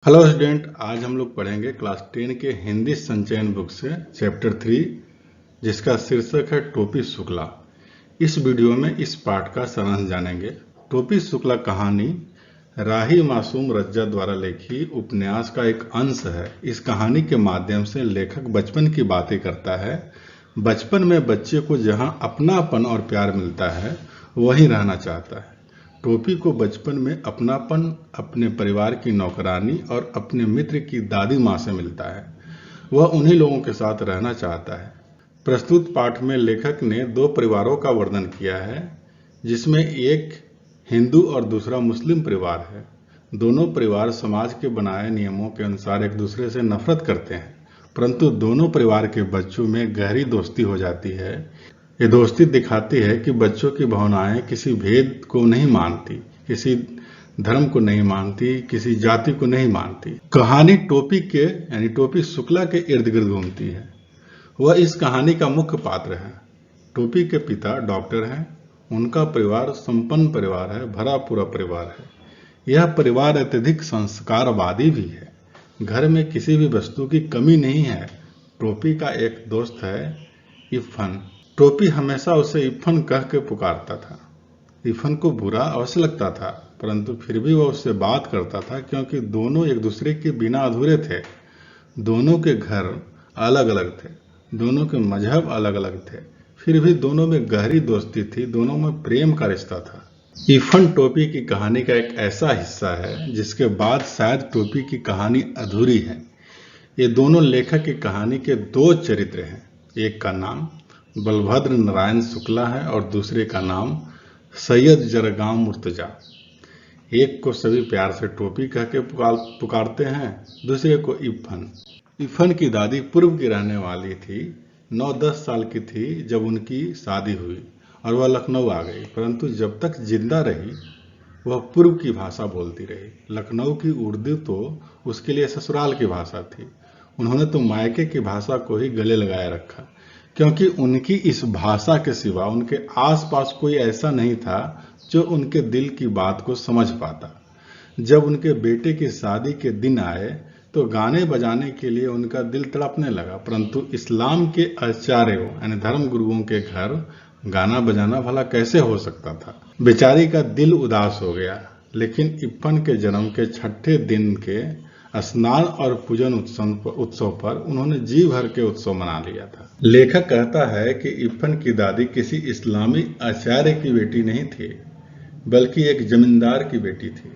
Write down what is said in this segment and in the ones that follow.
Hello student, आज हम लोग पढ़ेंगे क्लास 10 के हिंदी संचयन बुक से चैप्टर 3, जिसका शीर्षक है टोपी शुक्ला। इस वीडियो में इस पाठ का सारांश जानेंगे। टोपी शुक्ला कहानी राही मासूम रज्जा द्वारा लिखी उपन्यास का एक अंश है। इस कहानी के माध्यम से लेखक बचपन की बातें करता है। बचपन में बच्चे को जहां अपनापन और प्यार मिलता है, वहीं रहना चाहता है। टोपी को बचपन में अपनापन अपने परिवार की नौकरानी और अपने मित्र की दादी माँ से मिलता है। वह उन्हीं लोगों के साथ रहना चाहता है। प्रस्तुत पाठ में लेखक ने दो परिवारों का वर्णन किया है, जिसमें एक हिंदू और दूसरा मुस्लिम परिवार है। दोनों परिवार समाज के बनाए नियमों के अनुसार एक दूसरे से नफरत करते हैं, परंतु दोनों परिवार के बच्चों में गहरी दोस्ती हो जाती है। ये दोस्ती दिखाती है कि बच्चों की भावनाएं किसी भेद को नहीं मानती, किसी धर्म को नहीं मानती, किसी जाति को नहीं मानती। कहानी टोपी के यानी टोपी शुक्ला के इर्द गिर्द घूमती है। वह इस कहानी का मुख्य पात्र है। टोपी के पिता डॉक्टर हैं। उनका परिवार संपन्न परिवार है, भरा पूरा परिवार है। यह परिवार अत्यधिक संस्कारवादी भी है। घर में किसी भी वस्तु की कमी नहीं है। टोपी का एक दोस्त है, इरफान। टोपी हमेशा उसे इरफान कह के पुकारता था। इरफान को बुरा अवश्य लगता था, परंतु फिर भी वह उससे बात करता था, क्योंकि दोनों एक दूसरे के बिना अधूरे थे। दोनों के घर अलग अलग थे, दोनों के मजहब अलग अलग थे, फिर भी दोनों में गहरी दोस्ती थी, दोनों में प्रेम का रिश्ता था। इरफान टोपी की कहानी का एक ऐसा हिस्सा है जिसके बाद शायद टोपी की कहानी अधूरी है। ये दोनों लेखक की कहानी के दो चरित्र हैं। एक का नाम बलभद्र नारायण शुक्ला है और दूसरे का नाम सैयद जरगाम मुर्तजा। एक को सभी प्यार से टोपी कह के पुकारते हैं, दूसरे को इरफान। इरफान की दादी पूर्व की रहने वाली थी। 9-10 साल की थी जब उनकी शादी हुई और वह लखनऊ आ गई, परंतु जब तक जिंदा रही वह पूर्व की भाषा बोलती रही। लखनऊ की उर्दू तो उसके लिए ससुराल की भाषा थी। उन्होंने तो मायके की भाषा को ही गले लगाए रखा, क्योंकि उनकी इस भाषा के सिवा उनके आसपास कोई ऐसा नहीं था जो उनके दिल की बात को समझ पाता। जब उनके बेटे की शादी के दिन आए तो गाने बजाने के लिए उनका दिल तड़पने लगा, परंतु इस्लाम के आचार्यों यानी धर्म गुरुओं के घर गाना बजाना भला कैसे हो सकता था। बेचारी का दिल उदास हो गया। लेकिन इरफान के जन्म के 6ठे दिन के स्नान और पूजन उत्सव पर उन्होंने जी भर के उत्सव मना लिया था। लेखक कहता है कि इरफान की दादी किसी इस्लामी आचार्य की बेटी नहीं थी, बल्कि एक जमींदार की बेटी थी।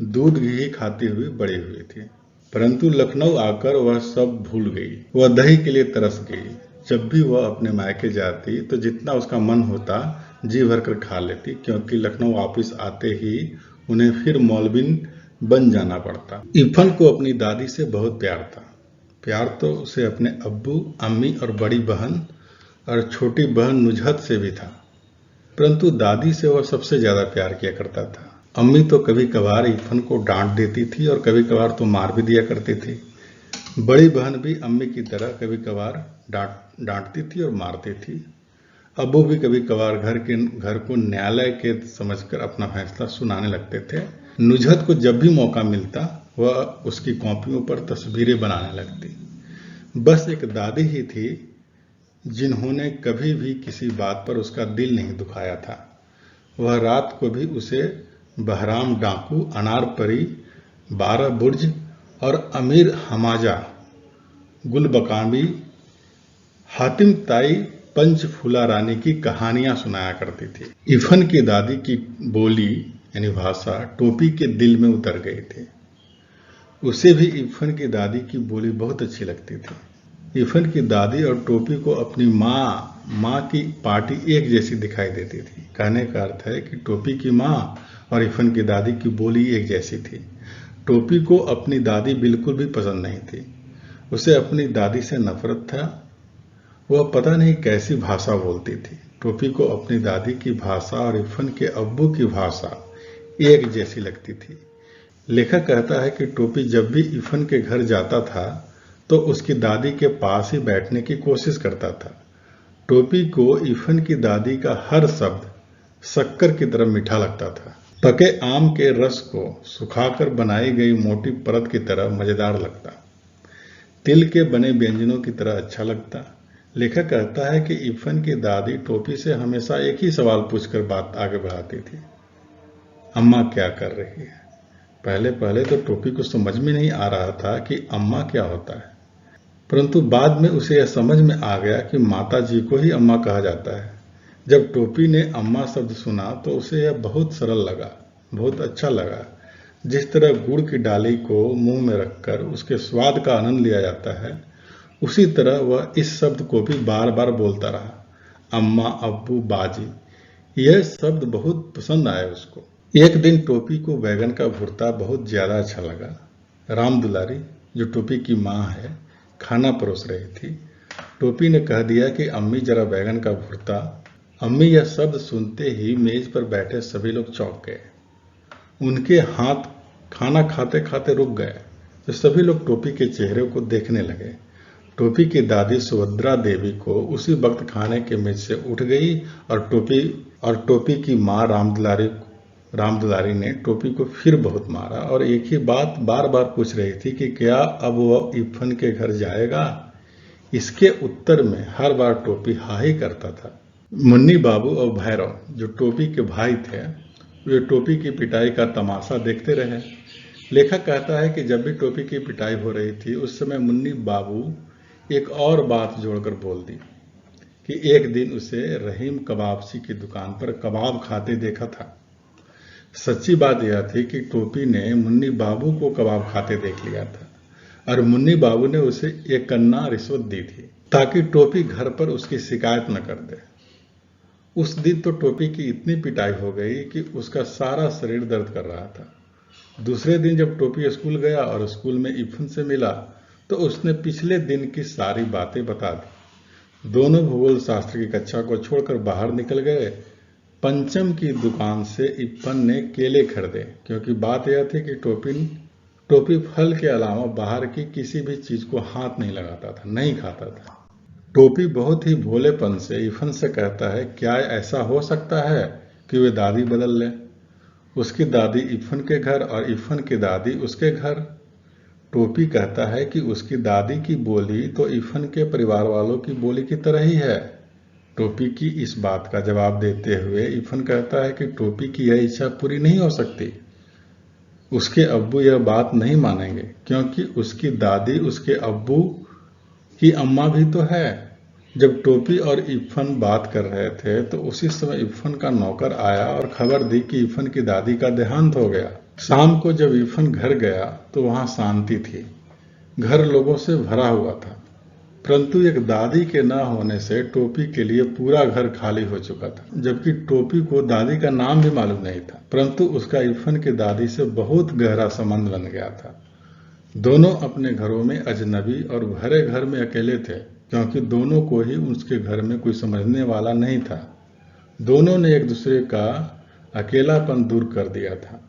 दूध घी खाती हुई बड़ी हुई थी, परंतु लखनऊ आकर वह सब भूल गई। वह दही के लिए तरस गई। जब भी वह अपने मायके जाती तो जितना उसका मन होता जी भर कर खा लेती, क्योंकि लखनऊ वापिस आते ही उन्हें फिर मौलवी बन जाना पड़ता। इरफान को अपनी दादी से बहुत प्यार था। प्यार तो उसे अपने अब्बू, अम्मी और बड़ी बहन और छोटी बहन नुजहत से भी था, परंतु दादी से वह सबसे ज्यादा प्यार किया करता था। अम्मी तो कभी कभार इरफान को डांट देती थी और कभी कभार तो मार भी दिया करती थी। बड़ी बहन भी अम्मी की तरह कभी कभार डांटती थी और मारती थी। अब्बू भी कभी कभार घर को न्यायालय के समझकर अपना फैसला सुनाने लगते थे। नुजहत को जब भी मौका मिलता वह उसकी कॉपियों पर तस्वीरें बनाने लगती। बस एक दादी ही थी जिन्होंने कभी भी किसी बात पर उसका दिल नहीं दुखाया था। वह रात को भी उसे बहराम डाकू, अनार परी, 12 बुर्ज और अमीर हमाजा, गुलबकावी, हातिम ताई, पंचफूला रानी की कहानियां सुनाया करती थी। इरफान की दादी की बोली यानी भाषा टोपी के दिल में उतर गई थी। उसे भी इरफान की दादी की बोली बहुत अच्छी लगती थी। इरफान की दादी और टोपी को अपनी माँ की पार्टी एक जैसी दिखाई देती थी। कहने का अर्थ है कि टोपी की माँ और इरफान की दादी की बोली एक जैसी थी। टोपी को अपनी दादी बिल्कुल भी पसंद नहीं थी। उसे अपनी दादी से नफरत था। वह पता नहीं कैसी भाषा बोलती थी। टोपी को अपनी दादी की भाषा और इरफान के अब्बू की भाषा एक जैसी लगती थी। लेखक कहता है कि टोपी जब भी इरफान के घर जाता था तो उसकी दादी के पास ही बैठने की कोशिश करता था। टोपी को इरफान की दादी का हर शब्द शक्कर की तरह मीठा लगता था। पके आम के रस को सुखाकर बनाई गई मोटी परत की तरह मजेदार लगता, तिल के बने व्यंजनों की तरह अच्छा लगता। लेखक कहता है कि इरफान की दादी टोपी से हमेशा एक ही सवाल पूछकर बात आगे बढ़ाती थी, अम्मा क्या कर रही है। पहले पहले तो टोपी को समझ में नहीं आ रहा था कि अम्मा क्या होता है, परंतु बाद में उसे यह समझ में आ गया कि माता जी को ही अम्मा कहा जाता है। जब टोपी ने अम्मा शब्द सुना तो उसे यह बहुत सरल लगा, बहुत अच्छा लगा। जिस तरह गुड़ की डाली को मुंह में रखकर उसके स्वाद का आनंद लिया जाता है, उसी तरह वह इस शब्द को भी बार बार बोलता रहा, अम्मा, अब्बू, बाजी। यह शब्द बहुत पसंद आए उसको। एक दिन टोपी को बैगन का भुर्ता बहुत ज्यादा अच्छा लगा। राम दुलारी, जो टोपी की माँ है, खाना परोस रही थी। टोपी ने कह दिया कि अम्मी जरा बैगन का भुर्ता। अम्मी यह शब्द सुनते ही मेज पर बैठे सभी लोग चौंक गए। उनके हाथ खाना खाते खाते रुक गए तो सभी लोग टोपी के चेहरे को देखने लगे। टोपी की दादी सुभद्रा देवी को उसी वक्त खाने के मेज से उठ गई और टोपी की माँ रामदुलारी ने टोपी को फिर बहुत मारा और एक ही बात बार बार पूछ रही थी कि क्या अब वह इरफान के घर जाएगा। इसके उत्तर में हर बार टोपी हाँ ही करता था। मुन्नी बाबू और भैरव, जो टोपी के भाई थे, वे टोपी की पिटाई का तमाशा देखते रहे। लेखक कहता है कि जब भी टोपी की पिटाई हो रही थी उस समय मुन्नी बाबू एक और बात जोड़कर बोल दी कि एक दिन उसे रहीम कबाबची की दुकान पर कबाब खाते देखा था। सच्ची बात यह थी कि टोपी ने मुन्नी बाबू को कबाब खाते देख लिया था और मुन्नी बाबू ने उसे एक कन्ना रिश्वत दी थी ताकि टोपी घर पर उसकी शिकायत न कर दे। उस दिन तो टोपी की इतनी पिटाई हो गई कि उसका सारा शरीर दर्द कर रहा था। दूसरे दिन जब टोपी स्कूल गया और स्कूल में इरफान से मिला तो उसने पिछले दिन की सारी बातें बता दी। दोनों भूगोल शास्त्र की कक्षा को छोड़कर बाहर निकल गए। पंचम की दुकान से इरफान ने केले खरीदे, क्योंकि बात यह थी कि टोपी फल के अलावा बाहर की किसी भी चीज को हाथ नहीं लगाता था, नहीं खाता था। टोपी बहुत ही भोलेपन से इरफान से कहता है, क्या ऐसा हो सकता है कि वे दादी बदल ले, उसकी दादी इरफान के घर और इरफान की दादी उसके घर। टोपी कहता है कि उसकी दादी की बोली तो इरफान के परिवार वालों की बोली की तरह ही है। टोपी की इस बात का जवाब देते हुए इरफान कहता है कि टोपी की यह इच्छा पूरी नहीं हो सकती। उसके अब्बू यह बात नहीं मानेंगे, क्योंकि उसकी दादी उसके अब्बू की अम्मा भी तो है। जब टोपी और इरफान बात कर रहे थे तो उसी समय इरफान का नौकर आया और खबर दी कि इरफान की दादी का देहांत हो गया। शाम को जब इरफान घर गया तो वहां शांति थी। घर लोगों से भरा हुआ था, परंतु एक दादी के न होने से टोपी के लिए पूरा घर खाली हो चुका था। जबकि टोपी को दादी का नाम भी मालूम नहीं था, परंतु उसका इरफान की दादी से बहुत गहरा संबंध बन गया था। दोनों अपने घरों में अजनबी और भरे घर में अकेले थे, क्योंकि दोनों को ही उसके घर में कोई समझने वाला नहीं था। दोनों ने एक दूसरे का अकेलापन दूर कर दिया था।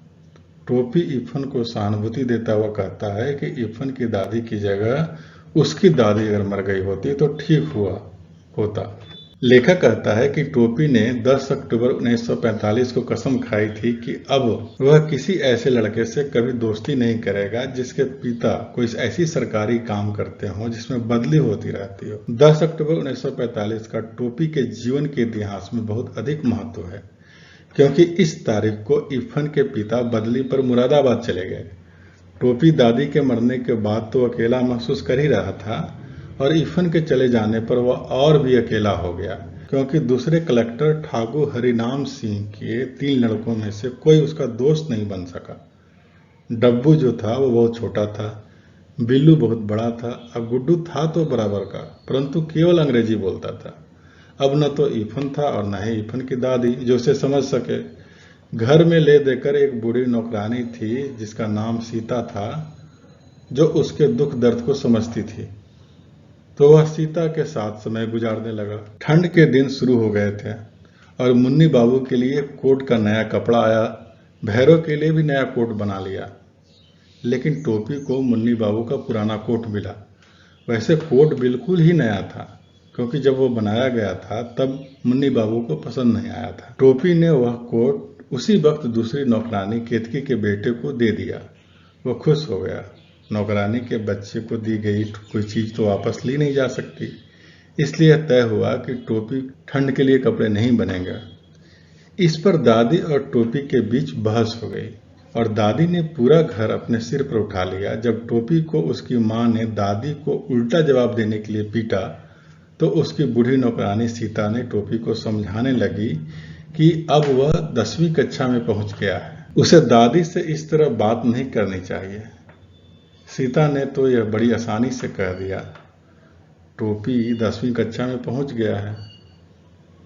टोपी इरफान को सहानुभूति देता हुआ कहता है कि इरफान की दादी की जगह उसकी दादी अगर मर गई होती तो ठीक होता। लेखक कहता है कि टोपी ने 10 अक्टूबर 1945 को कसम खाई थी कि अब वह किसी ऐसे लड़के से कभी दोस्ती नहीं करेगा जिसके पिता कोई ऐसी सरकारी काम करते हों जिसमें बदली होती रहती हो। 10 अक्टूबर 1945 का टोपी के जीवन के इतिहास में बहुत अधिक महत्व है, क्योंकि इस तारीख को इरफान के पिता बदली पर मुरादाबाद चले गए। टोपी दादी के मरने के बाद तो अकेला महसूस कर ही रहा था और इरफान के चले जाने पर वह और भी अकेला हो गया, क्योंकि दूसरे कलेक्टर ठाकुर हरिनाम सिंह के 3 लड़कों में से कोई उसका दोस्त नहीं बन सका। डब्बू जो था वो बहुत छोटा था, बिल्लू बहुत बड़ा था, अब गुड्डू था तो बराबर का, परंतु केवल अंग्रेजी बोलता था। अब न तो इरफान था और न ही इरफान की दादी जो उसे समझ सके। घर में ले देकर एक बूढ़ी नौकरानी थी जिसका नाम सीता था, जो उसके दुख दर्द को समझती थी, तो वह सीता के साथ समय गुजारने लगा। ठंड के दिन शुरू हो गए थे और मुन्नी बाबू के लिए कोट का नया कपड़ा आया। भैरव के लिए भी नया कोट बना लिया, लेकिन टोपी को मुन्नी बाबू का पुराना कोट मिला। वैसे कोट बिल्कुल ही नया था, क्योंकि जब वो बनाया गया था तब मुन्नी बाबू को पसंद नहीं आया था। टोपी ने वह कोट उसी वक्त दूसरी नौकरानी केतकी के बेटे को दे दिया। वो खुश हो गया। नौकरानी के बच्चे को दी गई कोई चीज तो वापस ली नहीं जा सकती, इसलिए तय हुआ कि टोपी ठंड के लिए कपड़े नहीं बनेगा। इस पर दादी और टोपी के बीच बहस हो गई और दादी ने पूरा घर अपने सिर पर उठा लिया। जब टोपी को उसकी माँ ने दादी को उल्टा जवाब देने के लिए पीटा तो उसकी बूढ़ी नौकरानी सीता ने टोपी को समझाने लगी कि अब वह 10वीं कक्षा में पहुंच गया है, उसे दादी से इस तरह बात नहीं करनी चाहिए। सीता ने तो यह बड़ी आसानी से कह दिया, टोपी 10वीं कक्षा में पहुंच गया है।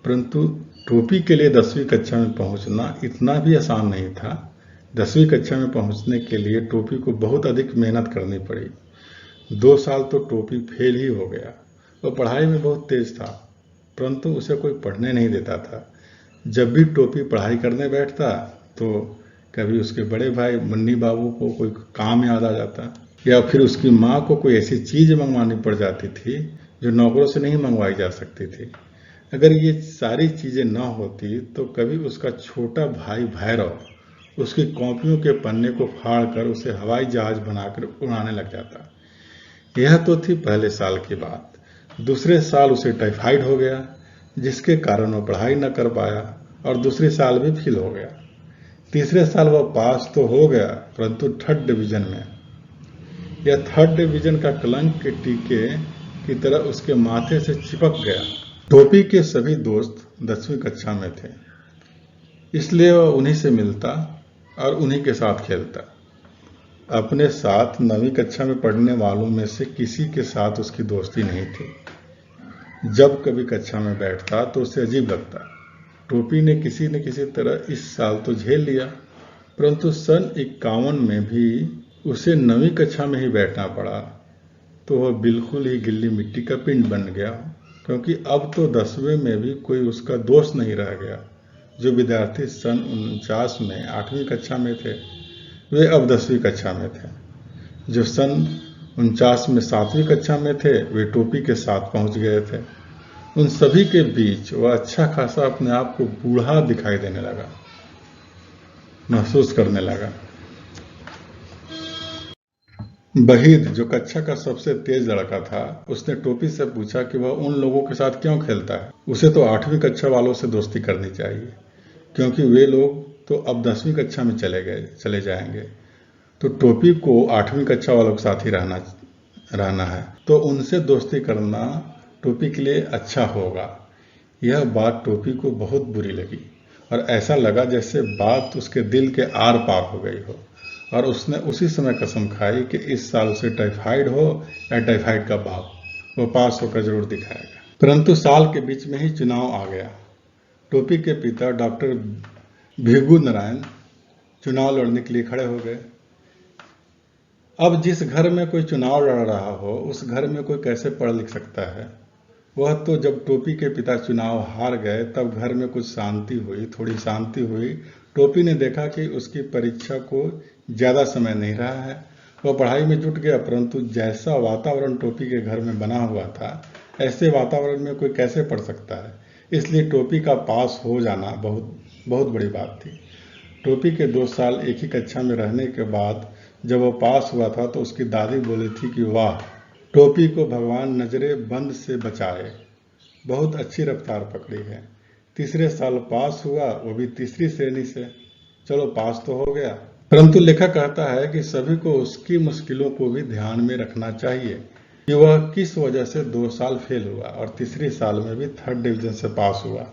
परंतु टोपी के लिए 10वीं कक्षा में पहुंचना इतना भी आसान नहीं था। 10वीं कक्षा में पहुंचने के लिए टोपी को बहुत अधिक मेहनत करनी पड़ी। 2 साल तो टोपी फेल ही हो गया। वह पढ़ाई में बहुत तेज था, परंतु उसे कोई पढ़ने नहीं देता था। जब भी टोपी पढ़ाई करने बैठता तो कभी उसके बड़े भाई मुन्नी बाबू को कोई काम याद आ जाता या फिर उसकी माँ को कोई ऐसी चीज मंगवानी पड़ जाती थी जो नौकरों से नहीं मंगवाई जा सकती थी। अगर ये सारी चीजें न होती तो कभी उसका छोटा भाई भैरव उसकी कॉपियों के पन्ने को फाड़कर उसे हवाई जहाज बनाकर उड़ाने लग जाता। यह तो थी पहले साल की बात। दूसरे साल उसे टाइफाइड हो गया, जिसके कारण वह पढ़ाई न कर पाया और दूसरे साल भी फेल हो गया। तीसरे साल वह पास तो हो गया, परंतु 3rd डिवीजन में। यह 3rd डिवीजन का कलंक के टीके की तरह उसके माथे से चिपक गया। टोपी के सभी दोस्त 10वीं कक्षा में थे, इसलिए वह उन्हीं से मिलता और उन्हीं के साथ खेलता। अपने साथ 9वीं कक्षा में पढ़ने वालों में से किसी के साथ उसकी दोस्ती नहीं थी। जब कभी कक्षा में बैठता तो उसे अजीब लगता। टोपी ने किसी न किसी तरह इस साल तो झेल लिया, परंतु सन 51 में भी उसे 9वीं कक्षा में ही बैठना पड़ा तो वह बिल्कुल ही गिल्ली मिट्टी का पिंड बन गया, क्योंकि अब तो 10वीं में भी कोई उसका दोस्त नहीं रह गया। जो विद्यार्थी सन 49 में 8वीं कक्षा में थे वे अब 10वीं कक्षा में थे। जो सन 49 में 7वीं कक्षा में थे वे टोपी के साथ पहुंच गए थे। उन सभी के बीच वह अच्छा खासा अपने आप को बूढ़ा दिखाई देने लगा, महसूस करने लगा। वहीद, जो कक्षा का सबसे तेज लड़का था, उसने टोपी से पूछा कि वह उन लोगों के साथ क्यों खेलता है। उसे तो 8वीं कक्षा वालों से दोस्ती करनी चाहिए, क्योंकि वे लोग तो अब 10वीं कक्षा में चले जाएंगे। तो टोपी को 8वीं कक्षा वालों के साथ ही रहना है, तो उनसे दोस्ती करना टोपी के लिए अच्छा होगा। यह बात टोपी को बहुत बुरी लगी और ऐसा लगा जैसे बात उसके दिल के आर पार हो गई हो, और उसने उसी समय कसम खाई कि इस साल उसे टाइफाइड हो या टाइफाइड का बाप, वो पास होकर जरूर दिखाएगा। परंतु साल के बीच में ही चुनाव आ गया। टोपी के पिता डॉक्टर भिगु नारायण चुनाव लड़ने के लिए खड़े हो गए। अब जिस घर में कोई चुनाव लड़ रहा हो उस घर में कोई कैसे पढ़ लिख सकता है। वह तो जब टोपी के पिता चुनाव हार गए तब घर में कुछ शांति हुई, थोड़ी शांति हुई। टोपी ने देखा कि उसकी परीक्षा को ज्यादा समय नहीं रहा है। वह पढ़ाई में जुट गया, परंतु जैसा वातावरण टोपी के घर में बना हुआ था ऐसे वातावरण में कोई कैसे पढ़ सकता है। इसलिए टोपी का पास हो जाना बहुत बड़ी बात थी। टोपी के 2 साल एक ही कक्षा में रहने के बाद जब वह पास हुआ था तो उसकी दादी बोली थी कि वाह, टोपी को भगवान नजरे बंद से बचाए, बहुत अच्छी रफ्तार पकड़ी है। तीसरे साल पास हुआ, वो भी तीसरी श्रेणी से। चलो पास तो हो गया, परंतु लेखक कहता है कि सभी को उसकी मुश्किलों को भी ध्यान में रखना चाहिए कि वह किस वजह से 2 साल फेल हुआ और तीसरे साल में भी 3rd डिवीजन से पास हुआ।